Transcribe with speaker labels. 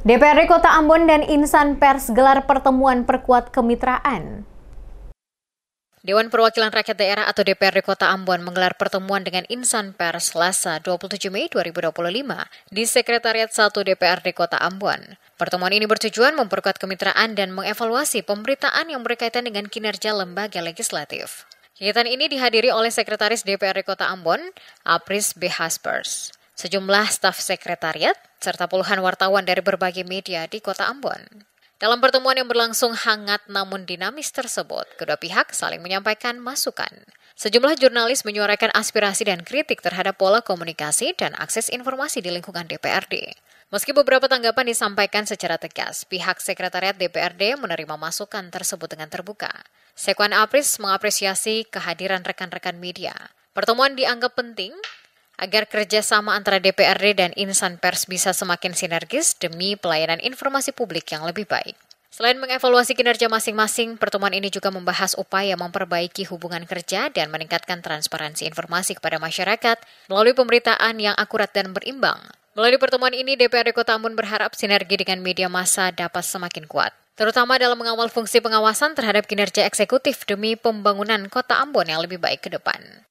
Speaker 1: DPRD Kota Ambon dan Insan Pers gelar pertemuan perkuat kemitraan. Dewan Perwakilan Rakyat Daerah atau DPRD Kota Ambon menggelar pertemuan dengan Insan Pers Selasa 27 Mei 2025 di Sekretariat 1 DPRD Kota Ambon. Pertemuan ini bertujuan memperkuat kemitraan dan mengevaluasi pemberitaan yang berkaitan dengan kinerja lembaga legislatif. Kegiatan ini dihadiri oleh Sekretaris DPRD Kota Ambon, Apris B. Haspers, sejumlah staf sekretariat, serta puluhan wartawan dari berbagai media di Kota Ambon. Dalam pertemuan yang berlangsung hangat namun dinamis tersebut, kedua pihak saling menyampaikan masukan. Sejumlah jurnalis menyuarakan aspirasi dan kritik terhadap pola komunikasi dan akses informasi di lingkungan DPRD. Meski beberapa tanggapan disampaikan secara tegas, pihak Sekretariat DPRD menerima masukan tersebut dengan terbuka. Sekwan Apris mengapresiasi kehadiran rekan-rekan media. Pertemuan dianggap penting agar kerjasama antara DPRD dan Insan Pers bisa semakin sinergis demi pelayanan informasi publik yang lebih baik. Selain mengevaluasi kinerja masing-masing, pertemuan ini juga membahas upaya memperbaiki hubungan kerja dan meningkatkan transparansi informasi kepada masyarakat melalui pemberitaan yang akurat dan berimbang. Melalui pertemuan ini, DPRD Kota Ambon berharap sinergi dengan media massa dapat semakin kuat, terutama dalam mengawal fungsi pengawasan terhadap kinerja eksekutif demi pembangunan Kota Ambon yang lebih baik ke depan.